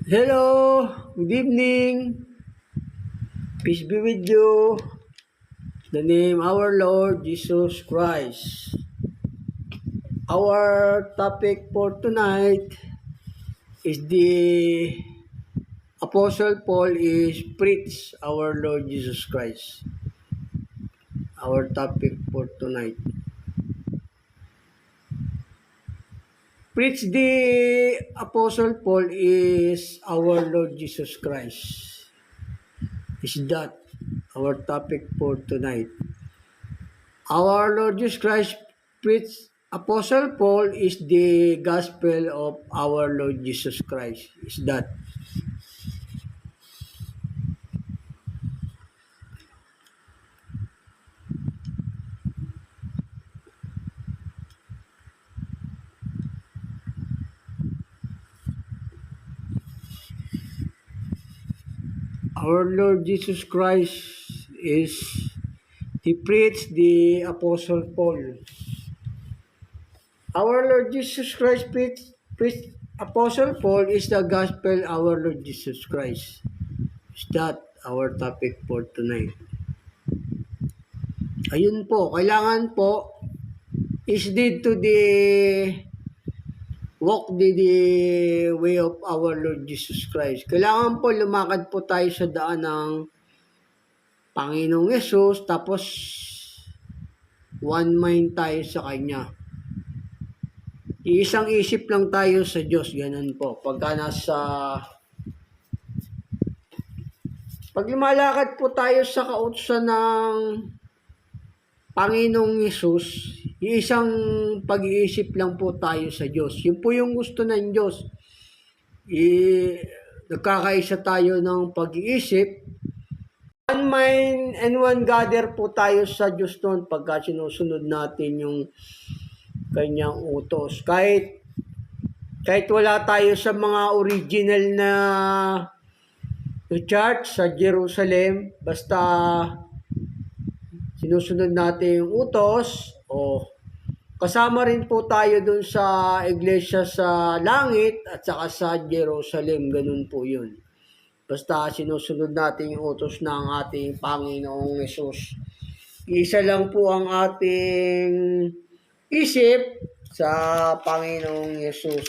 Hello, good evening. Peace be with you. The name our Lord Jesus Christ. Our topic for tonight is the Apostle Paul is preach our Lord Jesus Christ. Our topic for tonight. Preach the Apostle Paul is our Lord Jesus Christ. Is that our topic for tonight? Our Lord Jesus Christ preached Apostle Paul is the gospel of our Lord Jesus Christ. Is that our Lord Jesus Christ is he preached the Apostle Paul. Our Lord Jesus Christ preached Apostle Paul is the gospel our Lord Jesus Christ. Is that our topic for tonight? Ayun po, kailangan po is lead to the walk the way of our Lord Jesus Christ. Kailangan po lumakad po tayo sa daan ng Panginoong Yesus, tapos one mind tayo sa Kanya. Iisang isip lang tayo sa Diyos, ganun po. Pag lumalakad po tayo sa kautusan ng Panginoong Yesus, isang pag-iisip lang po tayo sa Diyos. Yun po yung gusto ng Diyos. Nagkakaisa tayo ng pag-iisip. One mind and one gather po tayo sa Diyos noon pagka sinusunod natin yung kanyang utos. Kahit wala tayo sa mga original na church sa Jerusalem, basta sinusunod natin yung utos, o kasama rin po tayo dun sa iglesia sa langit at saka sa Jerusalem, ganun po yun. Basta sinusunod natin yung utos ng ating Panginoong Yesus. Isa lang po ang ating isip sa Panginoong Yesus.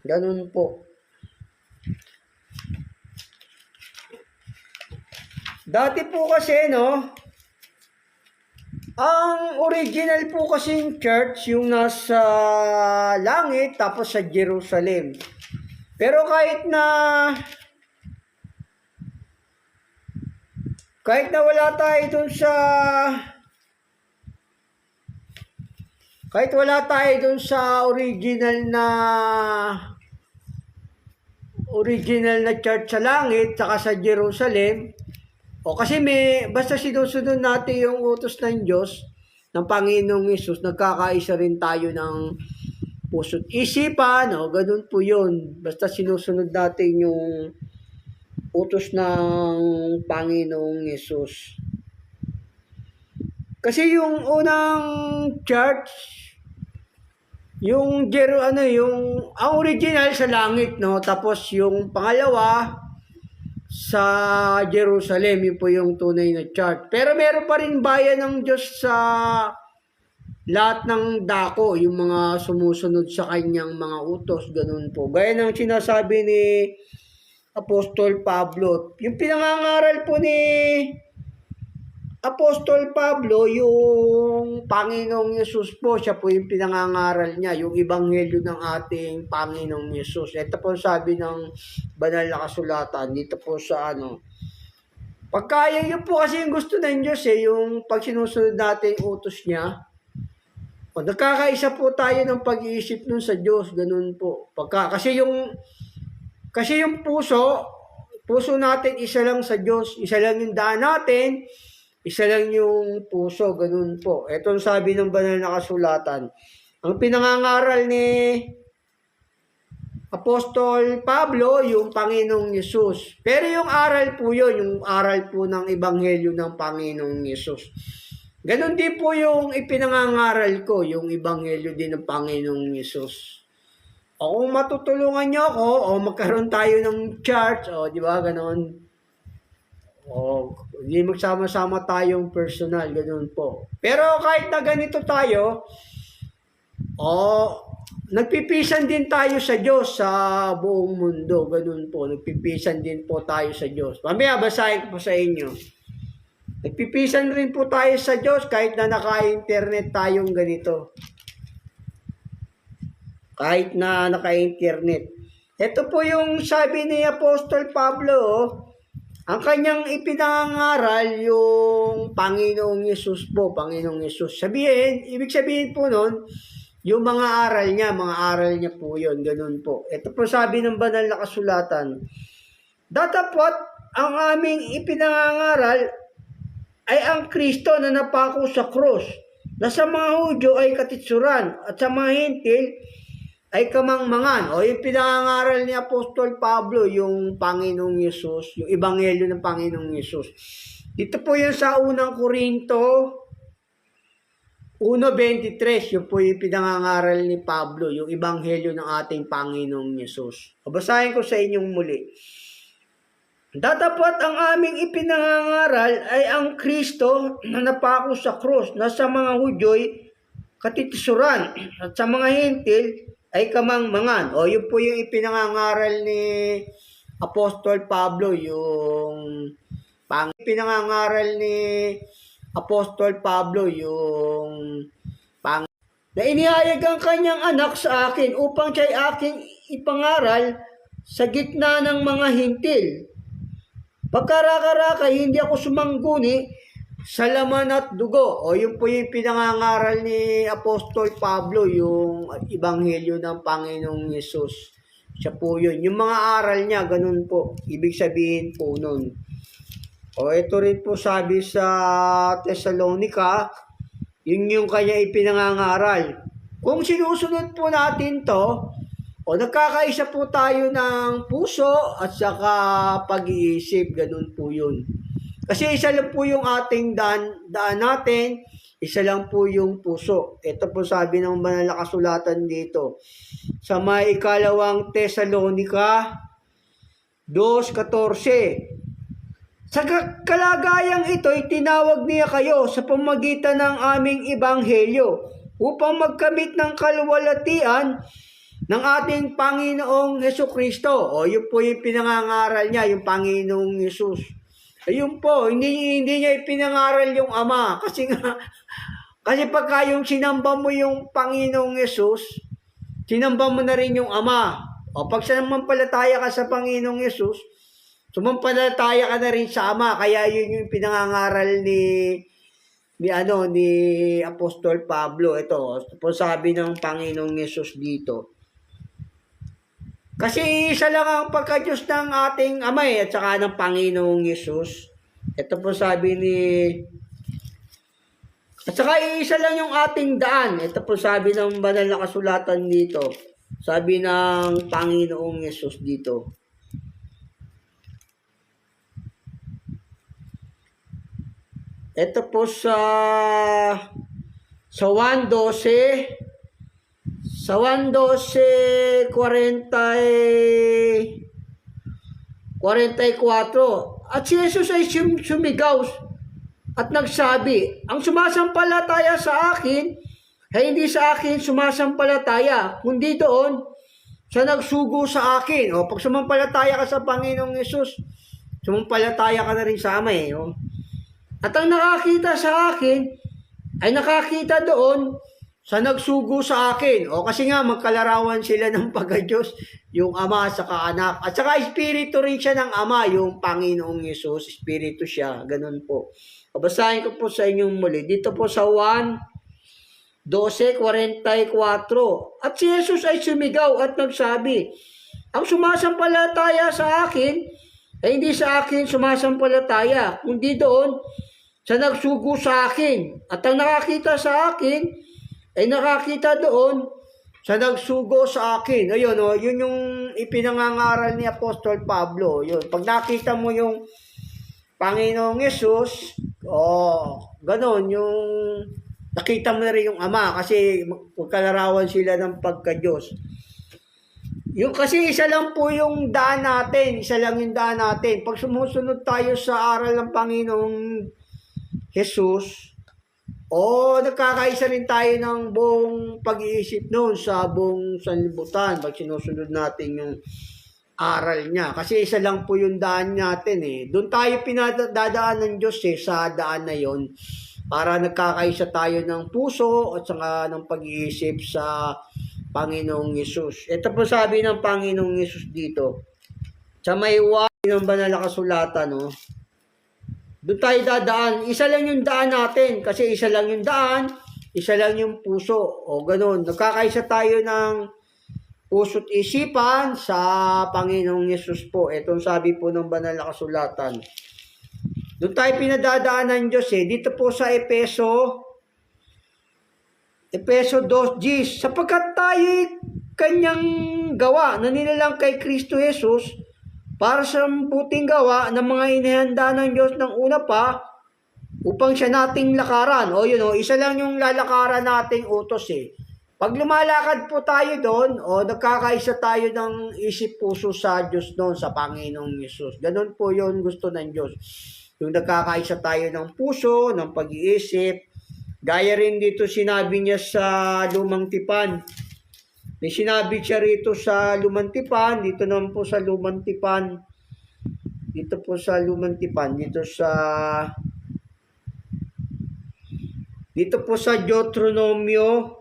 Ganun po. Dati po kasi, ang original po kasing church, yung nasa langit, tapos sa Jerusalem. Pero kahit na wala tayo dun sa original na church sa langit, saka sa Jerusalem, kasi basta sinusunod natin yung utos ng Diyos, ng Panginoong Yesus, nagkakaisa rin tayo ng puso't isipan, ganun po yun. Basta sinusunod natin yung utos ng Panginoong Yesus. Kasi yung unang church, ang original sa langit, tapos yung pangalawa, sa Jerusalem, yun po yung tunay na church. Pero meron pa rin bayan ng Diyos sa lahat ng dako, yung mga sumusunod sa kanyang mga utos, ganun po. Gaya ng sinasabi ni Apostol Pablo. Yung pinangangaral po ni Apostol Pablo, yung Panginoong Yesus po, siya po yung pinangangaral niya, yung ebanghelyo ng ating Panginoong Yesus. Ito po sabi ng banal na kasulatan, dito po sa pagkaya yun po kasi yung gusto ng Diyos yung pag sinusunod natin yung utos niya, nagkakaisa po tayo ng pag-iisip nun sa Diyos, ganun po. Kasi yung puso natin isa lang sa Diyos, isa lang yung daan natin, isa lang yung puso, ganun po. Ito ang sabi ng banal na kasulatan. Ang pinangangaral ni Apostol Pablo, yung Panginoong Yesus. Pero yung aral po yun, yung aral po ng Ebanghelyo ng Panginoong Yesus. Ganun din po yung ipinangangaral ko, yung Ebanghelyo din ng Panginoong Yesus. O kung matutulungan niyo ako, o magkaroon tayo ng church, o di ba, ganon. O, hindi magsama-sama tayong personal, ganun po. Pero kahit na ganito tayo, o, nagpipisan din tayo sa Diyos sa buong mundo, ganun po. Nagpipisan din po tayo sa Diyos. Mamaya, basahin ko po sa inyo. Nagpipisan rin po tayo sa Diyos kahit na naka-internet tayong ganito. Kahit na naka-internet. Ito po yung sabi ni Apostol Pablo, ang kanyang ipinangaral yung Panginoong Yesus po, Panginoong Yesus. Ibig sabihin po nun, yung mga aral niya po yun, ganun po. Ito po sabi ng banal na kasulatan, datapot ang aming ipinangaral ay ang Kristo na napako sa krus, na sa mga Hudyo ay katitsuran, at sa mga Hintil ay kamangmangan. O yung pinangaral ni Apostol Pablo, yung Panginoong Yesus, yung Ebanghelyo ng Panginoong Yesus. Dito po yun sa unang Korinto 1:23, yun po yung pinangaral ni Pablo, yung Ebanghelyo ng ating Panginoong Yesus. O basahin ko sa inyong muli. Datapot ang aming ipinangaral ay ang Kristo na napako sa krus, na sa mga Hudyo'y katitisuran, at sa mga Hintil ay kamangmangan. O yun po yung ipinangangaral ni Apostol Pablo, yung pinangangaral ni Apostol Pablo, yung na inihayag ang kanyang anak sa akin upang siya'y aking ipangaral sa gitna ng mga Hintil. Pagkaraka-raka, hindi ako sumangguni sa laman at dugo. O yun po yung pinangangaral ni Apostol Pablo, yung Ebanghelyo ng Panginoong Yesus. Siya po yun. Yung mga aral niya, ganun po. Ibig sabihin po nun. O ito rin po sabi sa Thessalonica, yun yung kanya ipinangangaral. Kung sinusunod po natin to, o nagkakaisa po tayo ng puso at saka pag-iisip, ganun po yun. Kasi isa lang po yung ating daan natin, isa lang po yung puso. Ito po sabi ng banal na kasulatan dito. Sa may ikalawang Thessalonica 2:14. Sa kalagayang ito, itinawag niya kayo sa pamagitan ng aming ebanghelyo upang magkamit ng kaluwalhatian ng ating Panginoong Hesukristo. O yun po yung pinangangaral niya, yung Panginoong Yesus. Ayun po, hindi niya ipinangaral yung Ama. Kasi pagka yung sinamba mo yung Panginoong Yesus, sinamba mo na rin yung Ama. O pag sinampalataya ka sa Panginoong Yesus, sumampalataya ka na rin sa Ama. Kaya yun yung pinangangaral ni Apostol Pablo. Ito po sabi ng Panginoong Yesus dito. Kasi isa lang ang pagka-Diyos ng ating Ama at saka ng Panginoong Yesus. Ito po sabi at saka isa lang yung ating daan. Ito po sabi ng banal na kasulatan dito. Sabi ng Panginoong Yesus dito. Ito po sa 1:12. Sa 1:12:44. At si Jesus ay sumigaw at nagsabi, ang sumasampalataya sa akin ay hindi sa akin sumasampalataya, kundi doon sa nagsugo sa akin. O pag sumampalataya ka sa Panginoong Yesus, sumampalataya ka na rin sa Ama eh. O. At ang nakakita sa akin ay nakakita doon sa nagsugo sa akin. O kasi nga magkalarawan sila ng pagka-Diyos, yung Ama at saka Anak. At saka Espiritu rin siya ng Ama, yung Panginoong Yesus, Espiritu siya, ganun po. O basahin ko po sa inyong muli. Dito po sa 1:12:44. At si Jesus ay sumigaw at nagsabi, ang sumasampalataya sa akin ay hindi sa akin sumasampalataya, kundi doon sa nagsugo sa akin. At ang nakakita sa akin ay nakakita doon sa nagsugo sa akin. Ayun, yun yung ipinangangaral ni Apostol Pablo. Yun. Pag nakita mo yung Panginoong Yesus, ganon, yung nakita mo na rin yung Ama kasi magkalarawan sila ng pagka-Diyos. Yung kasi isa lang po yung daan natin, isa lang yung daan natin. Pag sumusunod tayo sa aral ng Panginoong Jesus, nagkakaisa rin tayo ng buong pag-iisip noon sa buong sanlibutan pag sinusunod natin yung aral niya. Kasi isa lang po yung daan natin eh. Doon tayo pinadadaan ng Diyos sa daan na yon para nagkakaisa tayo ng puso at saka ng pag-iisip sa Panginoong Yesus. Ito po sabi ng Panginoong Yesus dito. Sa may ng banal na kasulatan, no? Doon tayo dadaan. Isa lang yung daan natin. Kasi isa lang yung daan, isa lang yung puso. O ganun. Nagkakaisa tayo ng puso't isipan sa Panginoong Yesus po. Itong sabi po ng banal na kasulatan. Doon tayo pinadadaan ng Diyos eh. Dito po sa Efeso 2:10. Sapagkat tayo kanyang gawa na nilalang kay Kristo Jesus para sa buting gawa ng mga inihanda ng Diyos ng una pa upang siya nating lakaran. Isa lang yung lalakaran nating utos eh. Pag lumalakad po tayo doon, nagkakaisa tayo ng isip puso sa Diyos doon, sa Panginoong Yesus. Ganun po yun gusto ng Diyos. Yung nagkakaisa tayo ng puso, ng pag-iisip. Gaya rin dito sinabi niya sa Lumang Tipan. May sinabi siya rito sa Lumang Tipan, dito naman po sa Lumang Tipan. Dito po sa Lumang Tipan, dito po sa Deuteronomio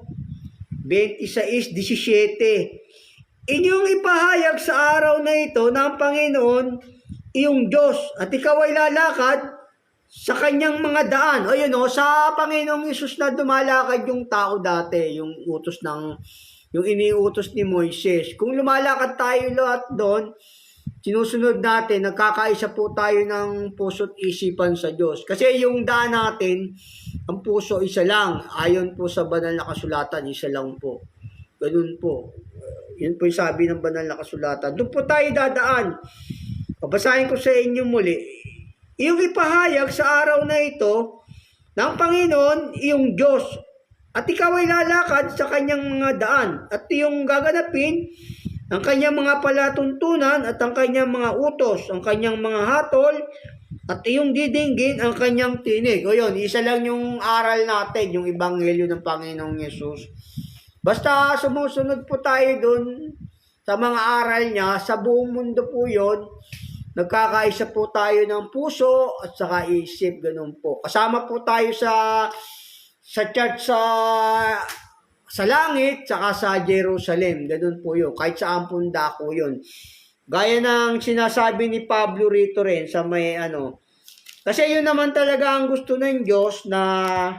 26:17. Inyong ipahayag sa araw na ito ng Panginoon iyong Diyos at ikaw ay lalakad sa kanyang mga daan. Sa Panginoong Yesus na dumalakad yung tao dati, yung iniutos ni Moises. Kung lumalakad tayo lahat doon, sinusunod natin, nagkakaisa po tayo ng puso't isipan sa Diyos. Kasi yung daan natin, ang puso isa lang. Ayon po sa banal na kasulatan, isa lang po. Ganun po. Yun po yung sabi ng banal na kasulatan. Doon po tayo dadaan. Babasahin ko sa inyo muli. Iyong ipahayag sa araw na ito ng Panginoon, iyong Diyos. At ikaw ay lalakad sa kanyang mga daan. At iyong gaganapin ang kanyang mga palatuntunan at ang kanyang mga utos, ang kanyang mga hatol, at iyong didinggin ang kanyang tinig. Isa lang yung aral natin, yung ebanghelyo ng Panginoong Yesus. Basta sumusunod po tayo dun sa mga aral niya, sa buong mundo po yon. Nagkakaisa po tayo ng puso at saka isip, ganun po. Kasama po tayo sa church sa langit, saka sa Jerusalem. Ganun po yun. Kahit saan pong dako yun. Gaya ng sinasabi ni Pablo rito rin sa may Kasi yun naman talaga ang gusto ng Diyos na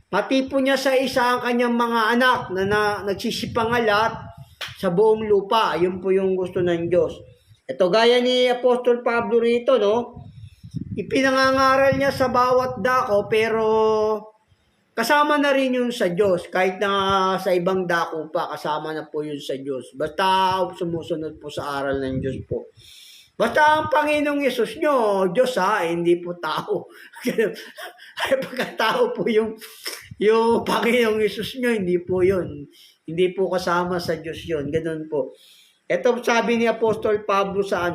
matipo niya sa isa ang kanyang mga anak na nagsisipangalat sa buong lupa. Yun po yung gusto ng Diyos. Ito gaya ni Apostol Pablo rito, no? Ipinangangaral niya sa bawat dako pero kasama na rin yun sa Diyos. Kahit na sa ibang dako pa, kasama na po yun sa Diyos. Basta sumusunod po sa aral ng Diyos po. Basta ang Panginoong Yesus nyo, Diyos hindi po tao. Pagkatao po yung Panginoong Yesus nyo, hindi po yun. Hindi po kasama sa Diyos yun. Ganun po. Ito sabi ni Apostol Pablo sa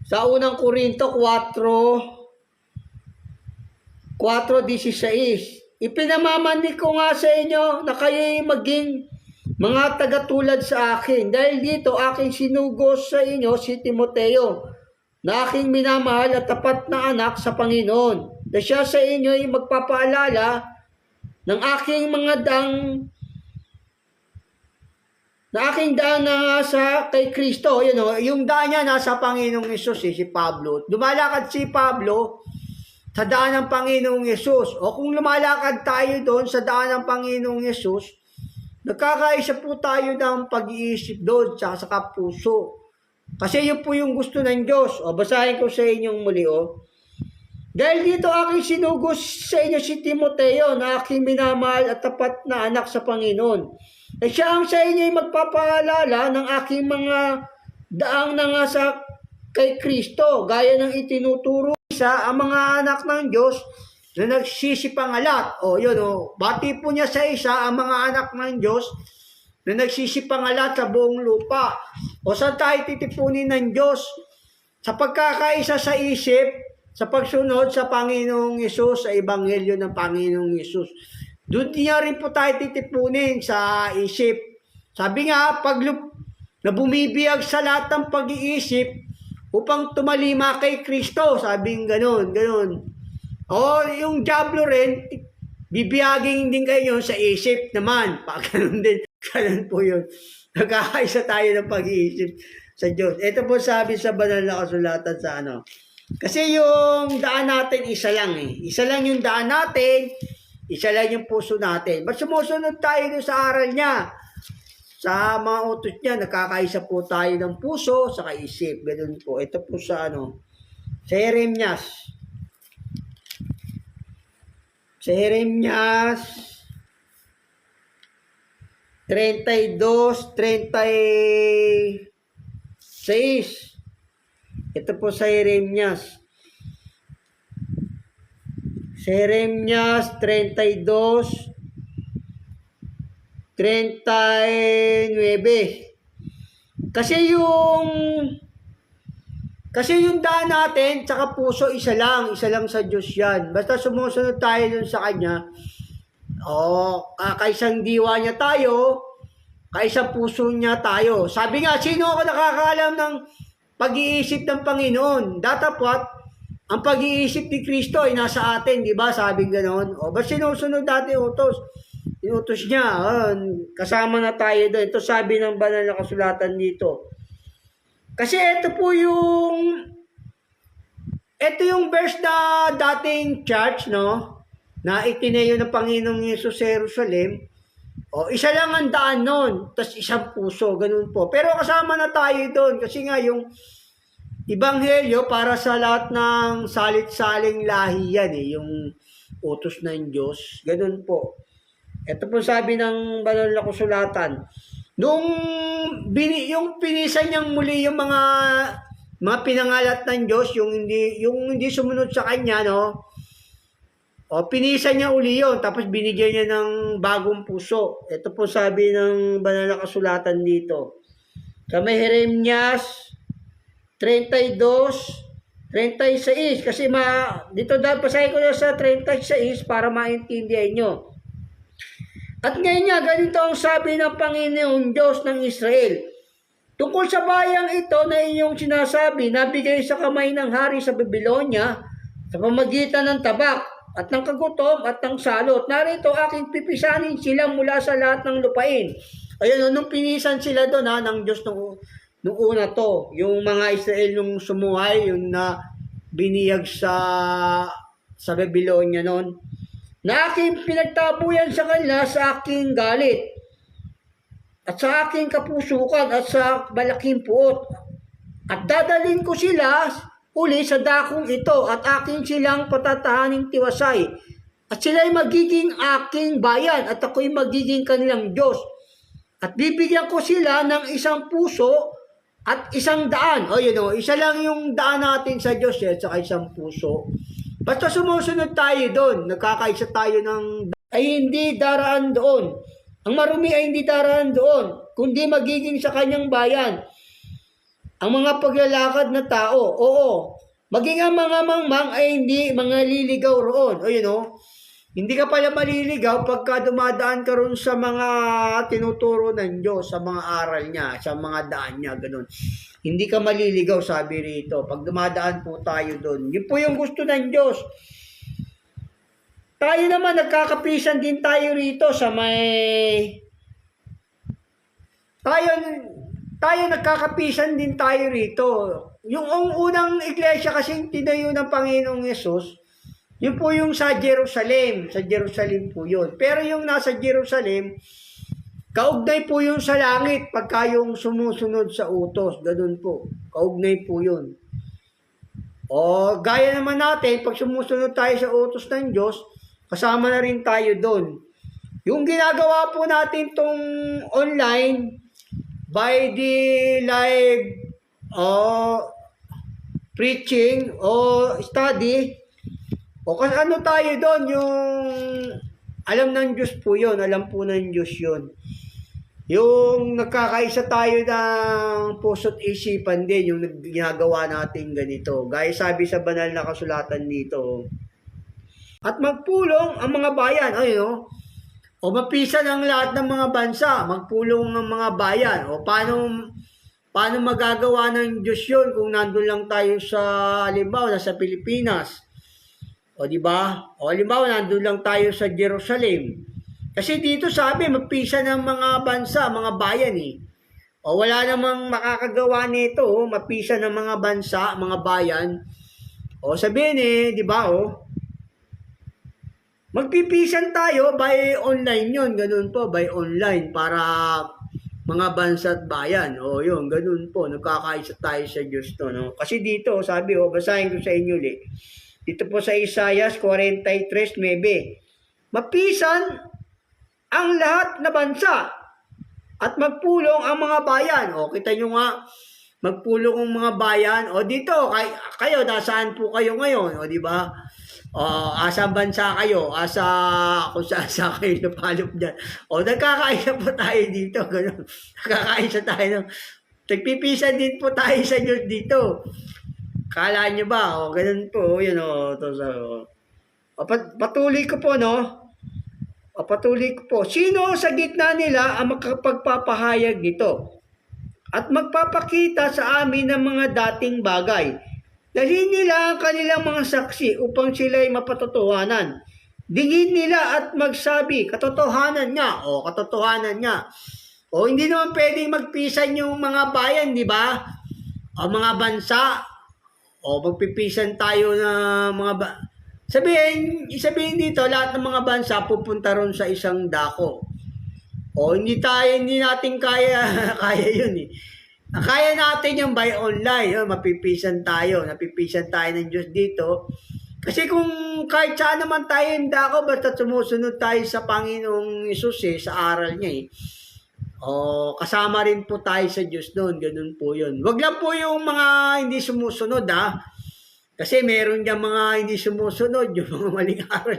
sa unang Korinto 4:16. Ipinamamanik ko nga sa inyo na kayo'y maging mga tagatulad sa akin. Dahil dito aking sinugos sa inyo si Timoteo, na aking minamahal at tapat na anak sa Panginoon. Na siya sa inyo'y magpapaalala ng aking mga na aking daan na sa kay Kristo. Yung daan niya nasa Panginoong Yesus si Pablo. Lumalakad si Pablo sa daan ng Panginoong Yesus. O kung lumalakad tayo doon sa daan ng Panginoong Yesus, nagkakaisa po tayo ng pag-iisip doon sa kapuso. Kasi yun po yung gusto ng Diyos. Basahin ko sa inyong muli. Dahil dito aking sinugos sa inyo si Timoteo, na aking minamahal at tapat na anak sa Panginoon. Siya ang sa inyo ay magpapaalala ng aking mga daang nangasa kay Kristo, gaya ng itinuturo sa ang mga anak ng Diyos na nagsisipangalat. Bati po niya sa isa ang mga anak ng Diyos na nagsisipangalat sa buong lupa. O saan tayo titipunin ng Diyos? Sa pagkakaisa sa isip, sa pagsunod sa Panginoong Yesus, sa Ebanghelyo ng Panginoong Yesus. Doon niya rin po tayo titipunin sa isip. Sabi nga, na bumibiyag sa lahat ng pag-iisip upang tumalima kay Kristo. Sabing ganun. O yung diablo rin, bibiyagin din kayo sa isip naman. Ganun din. Ganun po yun. Nagkakaisa tayo ng pag-iisip sa Diyos. Ito po sabi sa banal na kasulatan sa ano. Kasi yung daan natin, isa lang eh. Isa lang yung daan natin, isa lang yung puso natin. Ba't sumusunod tayo sa aral niya? Sa mga utos niya, nakakaisa po tayo ng puso sa kaisip. Ganun po. Ito po sa ano. Sa Jeremias. Sa Jeremias 32:36. Ito po sa Jeremias. Sa Jeremias 32:39. Kasi yung daan natin, tsaka puso, isa lang sa Diyos yan. Basta sumusunod tayo dun sa Kanya, kaisang diwa niya tayo, kaisang puso niya tayo. Sabi nga, sino ako nakakaalam ng pag-iisip ng Panginoon? Datapwat, ang pag-iisip ni Kristo ay nasa atin, di ba? Sabing ganon. Ba't sinusunod natin utos? Inutos niya, kasama na tayo doon. Ito sabi ng banal na kasulatan dito. Kasi ito yung verse na dating church, no? Na itinayo ng Panginoong Yesus sa Jerusalem. Isa lang ang daan nun, tas isang puso, ganun po. Pero kasama na tayo doon kasi nga yung Ebanghelyo para sa lahat ng salit-saling lahi yan eh, yung utos ng Diyos, ganun po. Ito po sabi ng banal na kasulatan. Yung pinisan niyang muli yung mga pinangalat ng Diyos, yung hindi sumunod sa Kanya, no? Pinisan niya uli yun, tapos binigyan niya ng bagong puso. Ito po sabi ng banal na kasulatan dito. Sa may Jeremias 32:36, kasi dito dahil pasahin ko na sa 36 para maintindihan nyo. At ngayon nga, ganito ang sabi ng Panginoong Diyos ng Israel. Tungkol sa bayang ito na inyong sinasabi, nabigay sa kamay ng hari sa Babylonia sa pamagitan ng tabak at ng kagutom at ng salot. Narito aking pipisanin sila mula sa lahat ng lupain. Ayun, nung pinisan sila doon ng Diyos nung una to, yung mga Israel nung sumuhay, yung na biniyag sa Babylonia noon, na aking pinagtabuyan sa kanila sa aking galit at sa aking kapusukan at sa malaking puot. At dadalhin ko sila uli sa dakong ito at aking silang patatahaning tiwasay. At sila'y magiging aking bayan at ako'y magiging kanilang Diyos. At bibigyan ko sila ng isang puso at isang daan. Isa lang yung daan natin sa Diyos at saka isang puso. Basta sumusunod tayo doon, nagkakaisa tayo ay hindi daraan doon. Ang marumi ay hindi daraan doon, kundi magiging sa kanyang bayan. Ang mga paglalakad na tao, maging ang mga mangmang ay hindi mga liligaw roon. Hindi ka pala maliligaw pagka dumadaan ka roon sa mga tinuturo ng Diyos, sa mga aral niya, sa mga daan niya, ganun. Hindi ka maliligaw, sabi rito, pag dumadaan po tayo doon. Yun po yung gusto ng Diyos. Tayo naman, nagkakapisan din tayo rito sa may... Tayo nagkakapisan din tayo rito. Yung unang iglesia kasing tinayo ng Panginoong Yesus, yun po yung sa Jerusalem. Sa Jerusalem po yun. Pero yung nasa Jerusalem, kaugnay po yun sa langit pagka yung sumusunod sa utos. Ganun po. Kaugnay po yun. Gaya naman natin, pag sumusunod tayo sa utos ng Diyos, kasama na rin tayo doon. Yung ginagawa po natin tong online, by the live preaching o study, kasi ano tayo doon, yung alam ng Diyos po yun, alam po ng Diyos yun. Yung nagkakaisa tayo ng puso't isipan din, yung ginagawa natin ganito. Gaya sabi sa banal na kasulatan dito, at magpulong ang mga bayan, o mapisan ang lahat ng mga bansa, magpulong ang mga bayan. O paano magagawa ng Diyos yun kung nandun lang tayo sa, halimbawa, nasa Pilipinas? O di ba? O halimbawa, nandun lang tayo sa Jerusalem. Kasi dito sabi, magpisa ng mga bansa, mga bayan eh. O wala namang makakagawa nito, mapisa ng mga bansa, mga bayan. O sabihin di ba magpipisan tayo by online yun, ganun po, by online para mga bansa at bayan. O yun, ganun po, nagkakaisa tayo sa Diyos to, no? Kasi dito, sabi, basahin ko sa inyo ulit. Dito po sa Isaias 43:9, mapisan ang lahat na bansa at magpulong ang mga bayan. O, kita nyo nga, magpulong ang mga bayan. O, dito, kayo, nasaan po kayo ngayon? O, di ba? O, asang bansa kayo? Kung saan kayo napalop dyan. O, nagkakaisa po tayo dito. Ganun. Nagkakaisa tayo. Nagpipisan din po tayo sa Diyos dito. Kala nyo ba? O, ganun po. Yun, patuloy ko po, no? Patuloy ko po. Sino sa gitna nila ang makapagpapahayag nito at magpapakita sa amin ng mga dating bagay? Dalhin nila ang kanilang mga saksi upang sila'y mapatotohanan. Dingin nila at magsabi, katotohanan niya. O, katotohanan niya. O, hindi naman pwedeng magpisan yung mga bayan, di ba? O, mga bansa. O, magpipisan tayo na mga Sabihin dito, lahat ng mga bansa pupunta ron sa isang dako. O, hindi natin kaya yun eh. Kaya natin yung by online, napipisan tayo ng Diyos dito. Kasi kung kahit saan naman tayo yung dako, basta sumusunod tayo sa Panginoong Hesus sa aral niya O, kasama rin po tayo sa Diyos doon, ganun po yun. Wag lang po yung mga hindi sumusunod Kasi meron dyan mga hindi sumusunod, yung mga maling aral.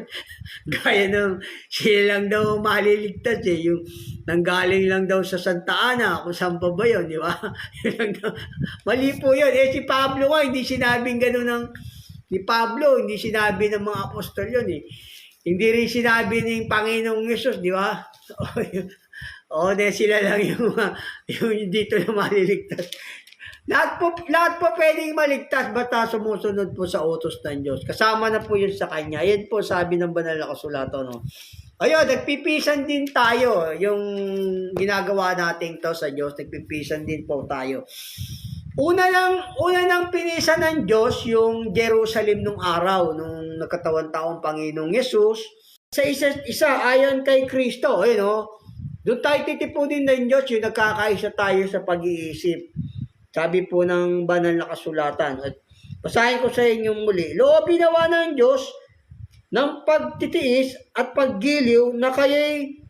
Gaya ng sila lang daw maliligtas yung nanggaling lang daw sa Santa Ana, kung saan pa ba yun, di ba? Mali po yun. Si Pablo hindi sinabing gano'n ni Pablo, hindi sinabi ng mga apostol yun Hindi rin sinabi ng Panginoong Hesus, di ba? Sila lang yung dito na maliligtas. Lahat po pwedeng maligtas basta sumusunod po sa utos ng Diyos. Kasama na po yun sa Kanya. Yan po sabi ng banal na kasulatan. Ayun, nagpipisan din tayo. Yung ginagawa natin to sa Diyos, nagpipisan din po tayo. Una nang pinisan ng Diyos yung Jerusalem nung araw, nung nagkatawan taong Panginoong Yesus. Sa isa ayon kay Kristo. Doon tayo titipunin ng Diyos yung nagkakaisa tayo sa pag-iisip. Sabi po ng banal na kasulatan. At basahin ko sa inyo muli. Loobin nawa ng Diyos ng pagtitiis at paggiliw na kayo'y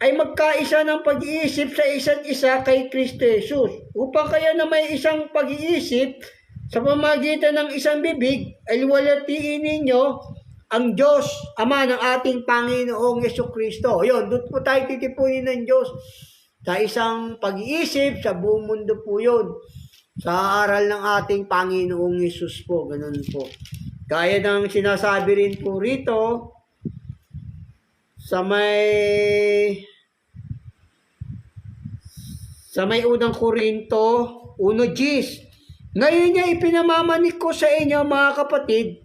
ay magkaisa ng pag-iisip sa isa't isa kay Kristo Jesus. Upang kayo na may isang pag-iisip sa pamagitan ng isang bibig ay luwalhatiin ninyo ang Diyos, Ama ng ating Panginoong Jesucristo. Yun, doon po tayo titipunin ng Diyos. Sa isang pag-iisip, sa buong mundo po yun. Sa aral ng ating Panginoong Hesus po, ganun po. Gaya ng sinasabi rin po rito, sa may unang Korinto 1:10. Ngayon niya ipinamamanik ko sa inyo mga kapatid,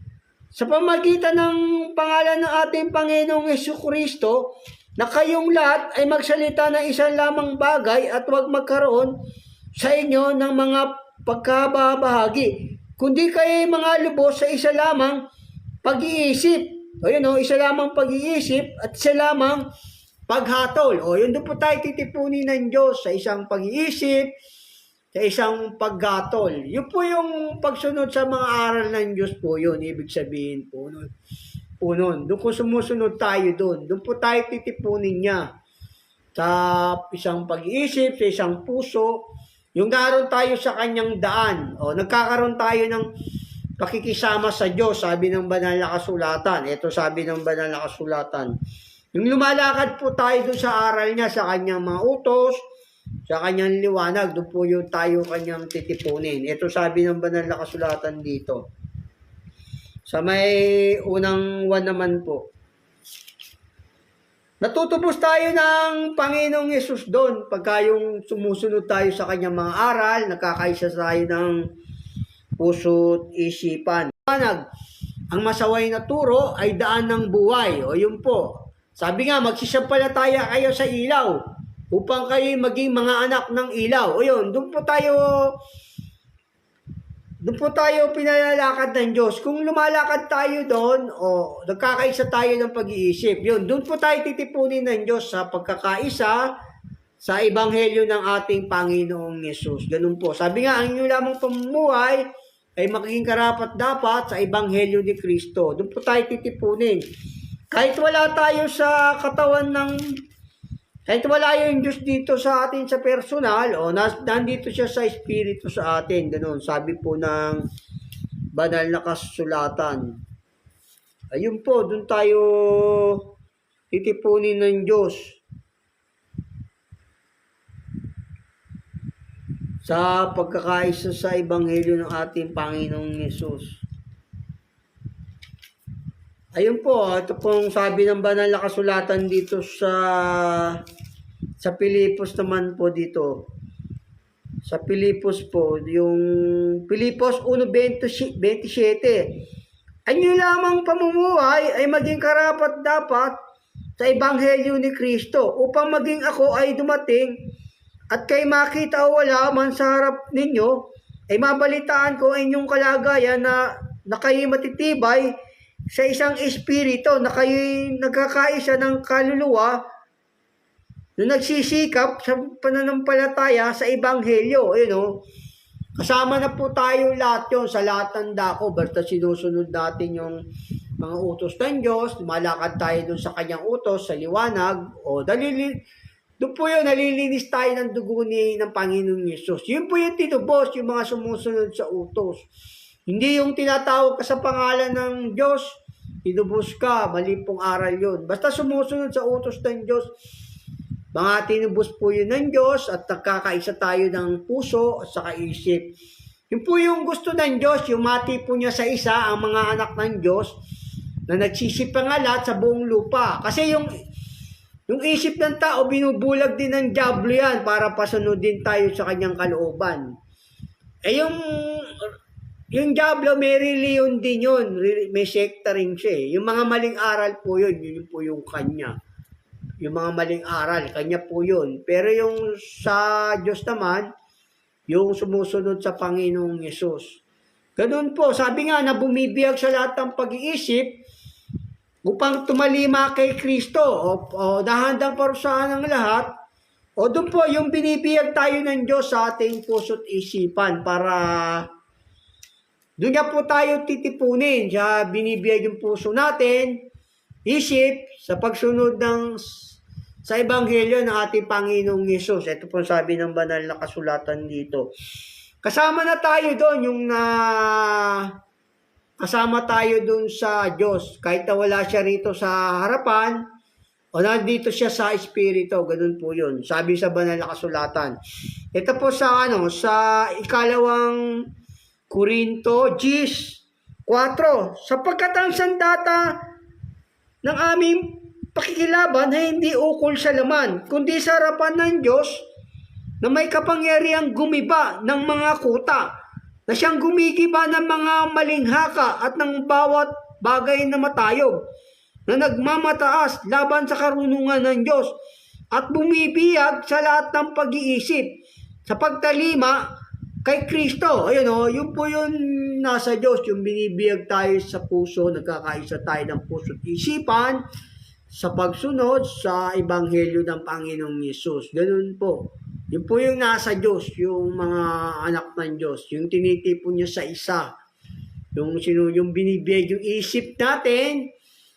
sa pamagitan ng pangalan ng ating Panginoong Jesucristo, na kayong lahat ay magsalita ng isang lamang bagay at huwag magkaroon sa inyo ng mga pagkabahagi, kundi kayo mga lubos sa isa lamang pag-iisip. Isa lamang pag-iisip at isa lamang paghatol. Doon po tayo titipunin ng Diyos sa isang pag-iisip, sa isang paghatol. Yun po yung pagsunod sa mga aral ng Diyos po yun. Ibig sabihin po nun. Doon kung sumusunod tayo doon po tayo titipunin niya sa isang pag-iisip, sa isang puso, yung naroon tayo sa kanyang daan. Nagkakaroon tayo ng pakikisama sa Diyos, sabi ng banal na kasulatan. Ito sabi ng banal na kasulatan. Yung lumalakad po tayo doon sa aral niya, sa kanyang mga utos, sa kanyang liwanag, doon po yung tayo kanyang titipunin. Ito sabi ng banal na kasulatan dito. Sa may unang 1 naman po. Natutubos tayo ng Panginoong Yesus doon pagka yung sumusunod tayo sa kanyang mga aral, nakakaisa tayo ng puso't isipan. Ang masaway na turo ay daan ng buhay. O yun po. Sabi nga, magsisampalataya kayo sa ilaw upang kayo maging mga anak ng ilaw. O yun, doon po tayo pinalalakad ng Diyos. Kung lumalakad tayo doon, o nagkakaisa tayo ng pag-iisip, yun, doon po tayo titipunin ng Diyos sa pagkakaisa sa Ebanghelyo ng ating Panginoong Yesus. Ganun po. Sabi nga, ang inyong lamang pamumuhay ay magiging karapat-dapat sa Ebanghelyo ni Kristo. Doon po tayo titipunin. Kahit wala tayo sa katawan kahit wala yung Diyos dito sa atin sa personal, o nandito siya sa Espiritu sa atin. Ganun, sabi po ng banal na kasulatan. Ayun po, doon tayo titipunin ng Diyos. Sa pagkakaisa sa Ebanghelyo ng ating Panginoong Yesus. Ayun po, ito pong sabi ng banal na kasulatan dito sa Pilipos naman po dito. Sa Pilipos po, yung Pilipos 1:27. Ang inyo lamang pamumuhay ay maging karapat-dapat sa Ebanghelyo ni Kristo upang maging ako ay dumating at kay makita o wala man sa harap ninyo ay mabalitaan ko ang inyong kalagayan na kayo'y matitibay sa isang espiritu, na kayo'y nagkakaisa ng kaluluwa na nagsisikap sa pananampalataya sa Ebanghelyo. Ayun, no? Kasama na po tayo lahat yun sa lahat ng dako. Basta sinusunod natin yung mga utos ng Diyos, malakad tayo dun sa kanyang utos, sa liwanag, o doon po yun, nalilinis tayo ng dugo ng Panginoong Yesus. Yun po yung tinubos, yung mga sumusunod sa utos. Hindi yung tinatawag ka sa pangalan ng Diyos, tinubos ka, mali pong aral yun. Basta sumusunod sa utos ng Diyos, mga tinubos po yun ng Diyos at nagkakaisa tayo ng puso at saka isip. Yun po yung gusto ng Diyos, yung mati po niya sa isa, ang mga anak ng Diyos, na nagsisipangalat sa buong lupa. Kasi yung isip ng tao, binubulag din ng diablo yan para pasunodin tayo sa kanyang kalooban. Yung diablo, may reliyon din yun. May sekta rin siya. Yung mga maling aral po yun, yun po yung kanya. Yung mga maling aral, kanya po yun. Pero yung sa Diyos naman, yung sumusunod sa Panginoong Yesus. Ganun po, sabi nga na bumibiyag sa lahat ng pag-iisip upang tumalima kay Kristo o dahandang parusahan ng lahat. O doon po, yung binibiyag tayo ng Diyos sa ating puso't isipan para doon niya po tayo titipunin. Siya binibiyag yung puso natin, isip, sa pagsunod sa Ebanghelyo ng ating Panginoong Yesus. Ito po sabi ng banal na kasulatan dito. Kasama na tayo doon, kasama tayo doon sa Diyos. Kahit na wala siya rito sa harapan, o nandito siya sa Espiritu, ganun po yun. Sabi sa banal na kasulatan. Ito po sa 2 Korinto 10:4. Sapagkat ang sandata ng aming pakikilaban ay hindi ukol sa laman, kundi sa harapan ng Diyos na may kapangyarihang gumiba ng mga kuta, na siyang gumigiba ng mga malinghaka at ng bawat bagay na matayog, na nagmamataas laban sa karunungan ng Diyos at bumibiyag sa lahat ng pag-iisip sa pagtalima kay Kristo. Ayun, yun po yun nasa Diyos, yung binibiyag tayo sa puso, nagkakaisa tayo ng puso at isipan sa pagsunod sa Ebanghelyo ng Panginoong Yesus. Ganun po. Yun po yung nasa Diyos, yung mga anak ng Diyos, yung tinitipon niya sa isa. Yung binibiyag yung isip natin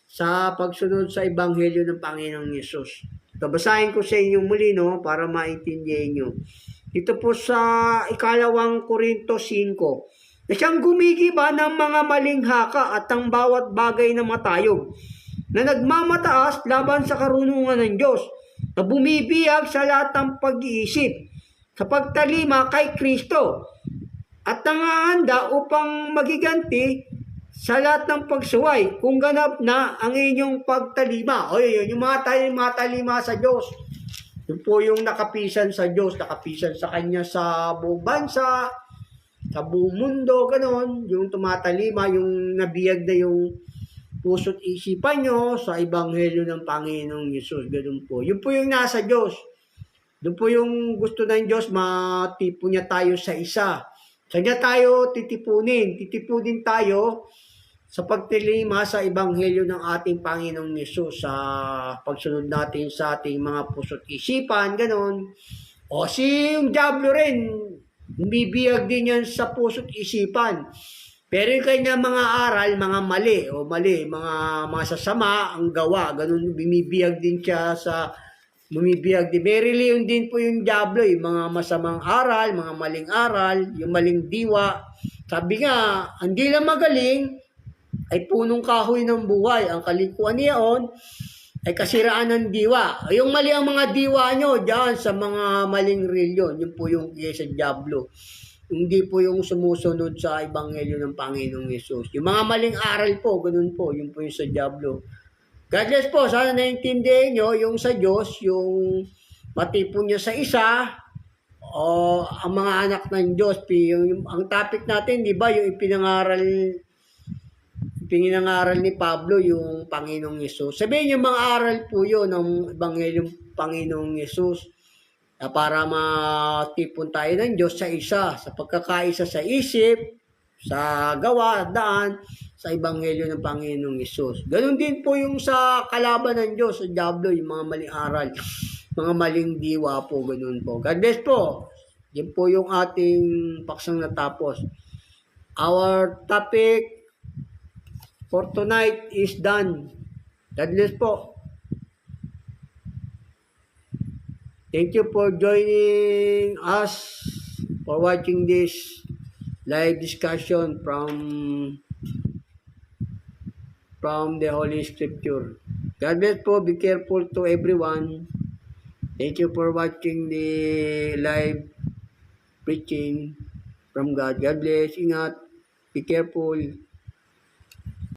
sa pagsunod sa Ebanghelyo ng Panginoong Yesus. Basahin ko sa inyo muli, para maintindihan nyo. Ito po sa 2 Korinto 5. Na siyang gumigiba ng mga malinghaka at ang bawat bagay na matayog, na nagmamataas laban sa karunungan ng Diyos, na bumibiyag sa lahat ng pag-iisip, sa pagtalima kay Kristo, at nangahanda upang magiganti sa lahat ng pagsuway kung ganap na ang inyong pagtalima. O yun, yung mga talima sa Diyos. Yun po yung nakapisan sa Diyos, nakapisan sa Kanya sa buong bansa, sa buong mundo, gano'n. Yung tumatalima, yung nabiyag na yung puso't isipan nyo sa Ebanghelyo ng Panginoong Yesus. Gano'n po. Yun po yung nasa Diyos. Doon po yung gusto ng Diyos, matipo niya tayo sa isa. Kanya tayo titipunin. Titipunin tayo sa pagtilima sa Ebanghelyo ng ating Panginoong Yesus, sa pagsunod natin sa ating mga puso't isipan, ganon. O yung diablo rin, bibiyag din yan sa puso't isipan. Pero yung kanya mga aral, mga mali, mga masasama ang gawa, ganon, bumibiyag din siya sa bumibiyag din. Very leon din po yung diablo, yung mga masamang aral, mga maling aral, yung maling diwa. Sabi nga, hindi lang magaling, ay punong kahoy ng buhay. Ang kalikuan niyaon ay kasiraan ng diwa. Yung mali ang mga diwa nyo dyan sa mga maling reliyon, yun po yung sa diablo. Hindi po yung sumusunod sa Ebanghelyo ng Panginoong Yesus. Yung mga maling aral po, ganun po, yun po yung sa diablo. God bless po. Sana naintindihan nyo yung sa Diyos, yung matipon nyo sa isa, o ang mga anak ng Diyos. Ang topic natin, di ba, yung ipinangaral ni Pablo, yung Panginoong Yesus. Sabihin yung mga aral po yun ng Ebanghelyong Panginoong Yesus, na para matipon tayo ng Diyos sa isa, sa pagkakaisa sa isip, sa gawa at daan, sa Ebanghelyo ng Panginoong Yesus. Ganon din po yung sa kalaban ng Diyos, sa diablo, yung mga maling aral, mga maling diwa po, ganon po. God bless po. Yan po yung ating paksang natapos. Our topic for tonight is done. God bless po. Thank you for joining us, for watching this live discussion from the Holy Scripture. God bless po. Be careful to everyone. Thank you for watching the live preaching from God. God bless. Ingat. Be careful.